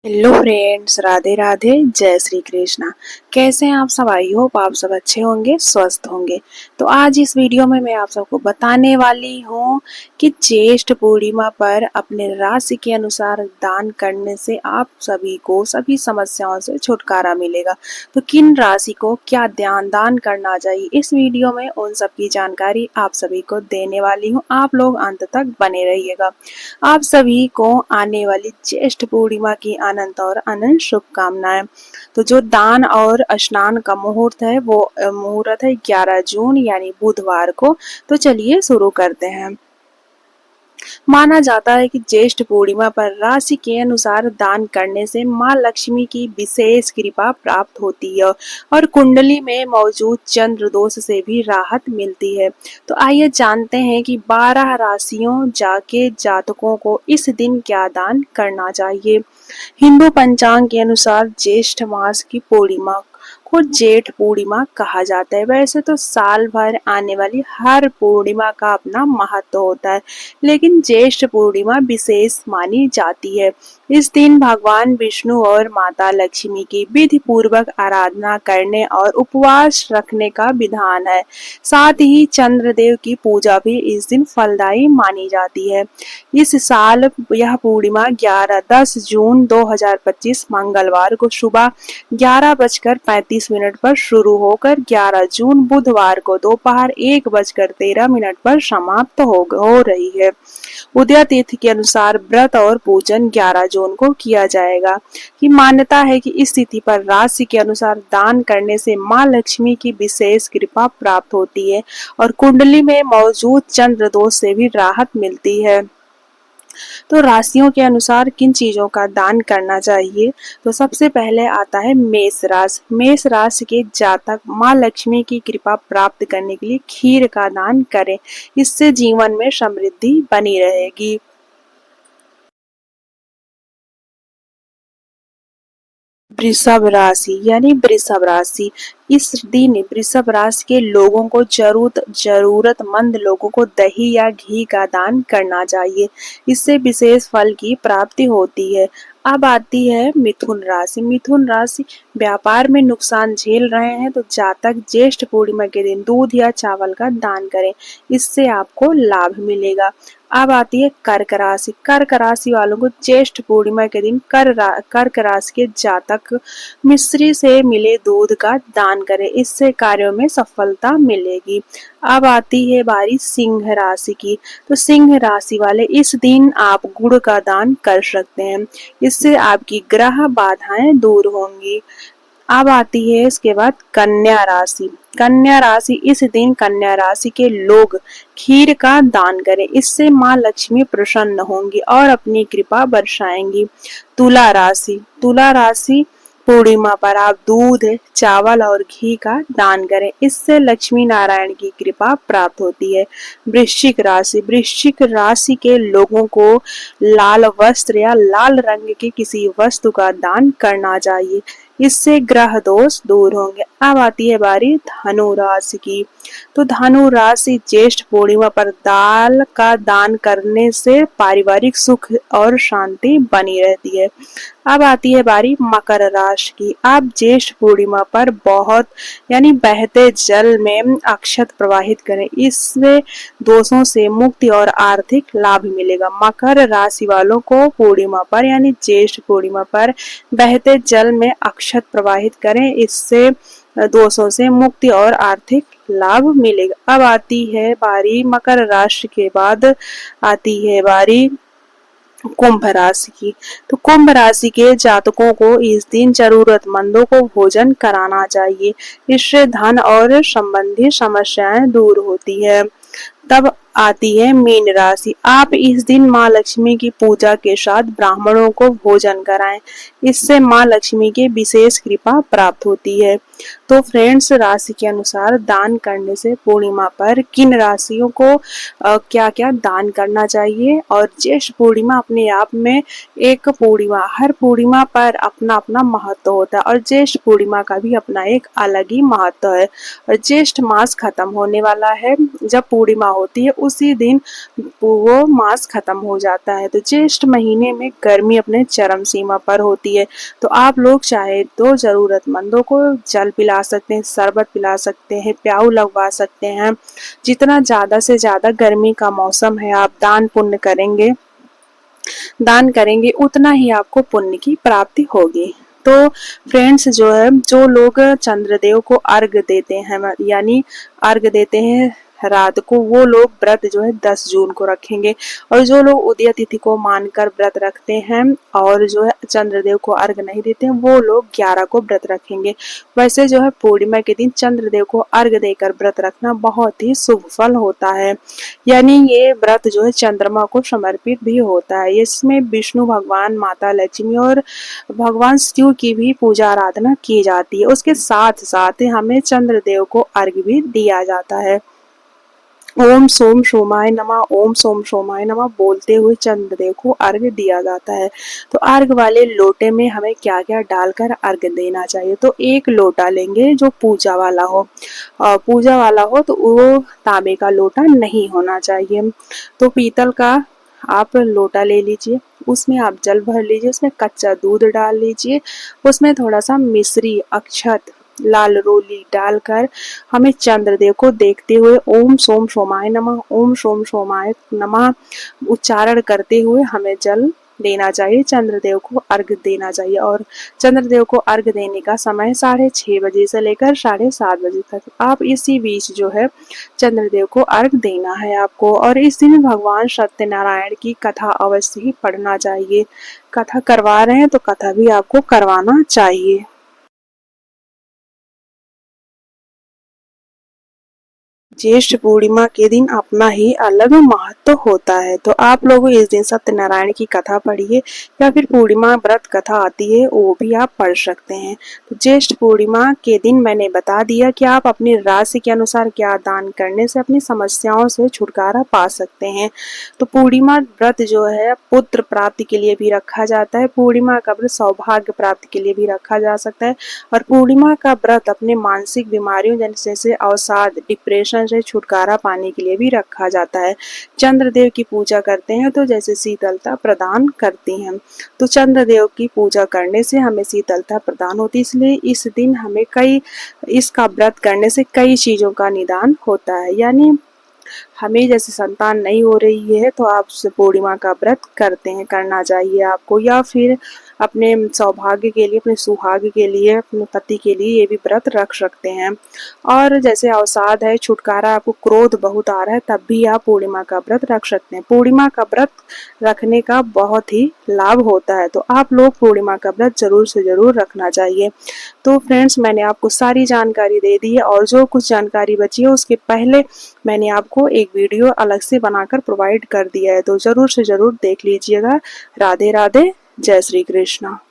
Hello friends, Radhe Radhe, जय श्री कृष्णा। कैसे हैं आप सब? आई होप आप सब अच्छे होंगे, स्वस्थ होंगे। तो आज इस वीडियो में मैं आप सबको बताने वाली हूँ कि ज्येष्ठ पूर्णिमा पर अपने राशि के अनुसार दान करने से आप सभी को सभी समस्याओं से छुटकारा मिलेगा। तो किन राशि को क्या दान करना चाहिए, इस वीडियो में उन सब की जानकारी आप सभी को देने वाली हूँ। आप लोग अंत तक बने रहिएगा। आप सभी को आने वाली ज्येष्ठ पूर्णिमा की अनंत और अनंत शुभकामनाएं। तो जो दान और स्नान का मुहूर्त है वो मुहूर्त है 11 जून यानी बुधवार को। तो चलिए शुरू करते हैं। माना जाता है कि ज्येष्ठ पूर्णिमा पर राशि के अनुसार दान करने से मां लक्ष्मी की विशेष कृपा प्राप्त होती है और कुंडली में मौजूद चंद्र दोष से भी राहत मिलती है। तो आइए जानते हैं कि 12 राशियों जाके जातकों को इस दिन क्या दान करना चाहिए। हिंदू पंचांग के अनुसार ज्येष्ठ मास की पूर्णिमा को जेठ पूर्णिमा कहा जाता है। वैसे तो साल भर आने वाली हर पूर्णिमा का अपना महत्व होता है, लेकिन ज्येष्ठ पूर्णिमा विशेष मानी जाती है। इस दिन भगवान विष्णु और माता लक्ष्मी की विधि पूर्वक आराधना करने और उपवास रखने का विधान है। साथ ही चंद्रदेव की पूजा भी इस दिन फलदायी मानी जाती है। इस साल यह पूर्णिमा 10 जून 2025 मंगलवार को सुबह 11:35 पर शुरू होकर 11 जून बुधवार को दोपहर 1:13 पर समाप्त हो रही है। उदय तिथि के अनुसार व्रत और पूजन 11 जून को किया जाएगा। कि मान्यता है कि इस तिथि पर राशि के अनुसार दान करने से मां लक्ष्मी की विशेष कृपा प्राप्त होती है और कुंडली में मौजूद चंद्र दोष से भी राहत मिलती है। तो राशियों के अनुसार किन चीजों का दान करना चाहिए। तो सबसे पहले आता है मेष राशि। मेष राशि के जातक मां लक्ष्मी की कृपा प्राप्त करने के लिए खीर का दान करें। इससे जीवन में समृद्धि बनी रहेगी। वृषभ राशि यानी वृषभ राशि, इस दिन वृषभ राशि के लोगों को जरूरतमंद लोगों को दही या घी का दान करना चाहिए। इससे विशेष फल की प्राप्ति होती है। अब आती है मिथुन राशि। मिथुन राशि व्यापार में नुकसान झेल रहे हैं तो जातक ज्येष्ठ पूर्णिमा के दिन दूध या चावल का दान करें। इससे आपको लाभ मिलेगा। अब आती है कर्क राशि। कर्क राशि वालों को ज्येष्ठ पूर्णिमा के दिन कर्क राशि के जातक मिश्री से मिले दूध का दान करें। इससे कार्यों में सफलता मिलेगी। अब आती है बारी सिंह राशि की। तो सिंह राशि वाले इस दिन आप गुड़ का दान कर सकते हैं। इससे आपकी ग्रह बाधाएं दूर होंगी। अब आती है इसके बाद कन्या राशि। कन्या राशि, इस दिन कन्या राशि के लोग खीर का दान करें। इससे मां लक्ष्मी प्रसन्न होंगी और अपनी कृपा बरसाएंगी। तुला राशि। तुला राशि पूर्णिमा पर आप दूध, चावल और घी का दान करें। इससे लक्ष्मी नारायण की कृपा प्राप्त होती है। वृश्चिक राशि। वृश्चिक राशि के लोगों को लाल वस्त्र या लाल रंग के किसी वस्तु का दान करना चाहिए। इससे ग्रह दोष दूर होंगे। अब आती है बारी धनु राशि की। तो धनु राशि ज्येष्ठ पूर्णिमा पर दाल का दान करने से पारिवारिक सुख और शांति बनी रहती है। अब आती है बारी मकर राशि की। आप ज्येष्ठ पूर्णिमा पर बहुत यानी बहते जल में अक्षत प्रवाहित करें। इससे दोषों से मुक्ति और आर्थिक लाभ मिलेगा। मकर राशि वालों को पूर्णिमा पर यानी ज्येष्ठ पूर्णिमा पर बहते जल में अक्षत प्रवाहित करें। इससे दोषों से मुक्ति और आर्थिक लाभ मिलेगा। अब आती है बारी मकर राशि के बाद आती है बारी कुंभ राशि की। तो कुंभ राशि के जातकों को इस दिन जरूरतमंदों को भोजन कराना चाहिए। इससे धन और संबंधी समस्याएं दूर होती है। तब आती है मीन राशि। आप इस दिन मां लक्ष्मी की पूजा के साथ ब्राह्मणों को भोजन कराएं। इससे मां लक्ष्मी की विशेष कृपा प्राप्त होती है। तो फ्रेंड्स, राशि के अनुसार दान करने से पूर्णिमा पर किन राशियों को क्या क्या दान करना चाहिए। और ज्येष्ठ पूर्णिमा अपने आप में एक पूर्णिमा, हर पूर्णिमा पर अपना अपना महत्व होता है और ज्येष्ठ पूर्णिमा का भी अपना एक अलग ही महत्व है। और ज्येष्ठ मास खत्म होने वाला है। जब पूर्णिमा होती है उसी दिन वो मास खत्म हो जाता है। तो ज्येष्ठ महीने में गर्मी अपने चरम सीमा पर होती है। तो आप लोग चाहे तो जरूरतमंदों को जल पिला सकते हैं, शरबत पिला सकते हैं, प्याऊ लगवा सकते हैं। जितना ज्यादा से ज्यादा गर्मी का मौसम है आप दान करेंगे उतना ही आपको पुण्य की प्राप्ति होगी। तो फ्रेंड्स, जो है जो लोग चंद्रदेव को अर्घ देते हैं यानी अर्घ देते हैं रात को, वो लोग व्रत जो है 10 जून को रखेंगे। और जो लोग उदय तिथि को मानकर व्रत रखते हैं और जो है चंद्रदेव को अर्घ नहीं देते हैं, वो लोग 11 को व्रत रखेंगे। वैसे जो है पूर्णिमा के दिन चंद्रदेव को अर्घ देकर व्रत रखना बहुत ही शुभ फल होता है। यानी ये व्रत जो है चंद्रमा को समर्पित भी होता है। इसमें विष्णु भगवान, माता लक्ष्मी और भगवान शिव की भी पूजा आराधना की जाती है। उसके साथ साथ हमें चंद्रदेव को अर्घ भी दिया जाता है। ओम सोम सोमाय नमः, ओम सोम सोमाय नमः बोलते हुए चंद्रदेव को अर्घ दिया जाता है। तो अर्घ वाले लोटे में हमें क्या क्या डालकर अर्घ देना चाहिए? तो एक लोटा लेंगे जो पूजा वाला हो, और पूजा वाला हो तो वो तांबे का लोटा नहीं होना चाहिए। तो पीतल का आप लोटा ले लीजिए, उसमें आप जल भर लीजिए, उसमें कच्चा दूध डाल लीजिए, उसमें थोड़ा सा मिश्री, अक्षत, लाल रोली डालकर हमें चंद्रदेव को देखते हुए ओम सोम सोमाय नमः, ओम सोम सोमाय नमः उच्चारण करते हुए हमें जल देना चाहिए, चंद्रदेव को अर्घ देना चाहिए। और चंद्रदेव को अर्घ देने का समय 6:30 बजे से लेकर 7:30 बजे तक, आप इसी बीच जो है चंद्रदेव को अर्घ देना है आपको। और इस दिन भगवान सत्यनारायण की कथा अवश्य ही पढ़ना चाहिए। कथा करवा रहे हैं तो कथा भी आपको करवाना चाहिए। ज्येष्ठ पूर्णिमा के दिन अपना ही अलग महत्व होता है। तो आप लोग इस दिन सत्यनारायण की कथा पढ़िए, या फिर पूर्णिमा व्रत कथा आती है वो भी आप पढ़ सकते हैं। तो ज्येष्ठ पूर्णिमा के दिन मैंने बता दिया कि आप अपनी राशि के अनुसार क्या दान करने से अपनी समस्याओं से छुटकारा पा सकते हैं। तो पूर्णिमा व्रत जो है पुत्र प्राप्ति के लिए भी रखा जाता है, पूर्णिमा का व्रत सौभाग्य प्राप्ति के लिए भी रखा जा सकता है, और पूर्णिमा का व्रत अपने मानसिक बीमारियों जैसे अवसाद, डिप्रेशन से छुटकारा पाने के लिए भी रखा जाता है। चंद्रदेव की पूजा करते हैं तो जैसे शीतलता प्रदान करती हैं। तो चंद्रदेव की पूजा करने से हमें शीतलता प्रदान होती है, इसलिए इस दिन हमें इसका व्रत करने से कई चीजों का निदान होता है। यानी हमें जैसे संतान नहीं हो रही है तो आप पूर्णिमा का व्रत करना चाहिए आपको, या फिर अपने सौभाग्य के लिए, अपने सुहाग के लिए, अपने पति के लिए ये भी व्रत रख सकते हैं। और जैसे अवसाद है, छुटकारा, आपको क्रोध बहुत आ रहा है, तब भी आप पूर्णिमा का व्रत रख सकते हैं। पूर्णिमा का व्रत रखने का बहुत ही लाभ होता है, तो आप लोग पूर्णिमा का व्रत जरूर से जरूर रखना चाहिए। तो फ्रेंड्स, मैंने आपको सारी जानकारी दे दी है, और जो कुछ जानकारी बची है उसके पहले मैंने आपको एक वीडियो अलग से बनाकर प्रोवाइड कर दिया है, तो जरूर से जरूर देख लीजिएगा। राधे राधे, जय श्री कृष्णा।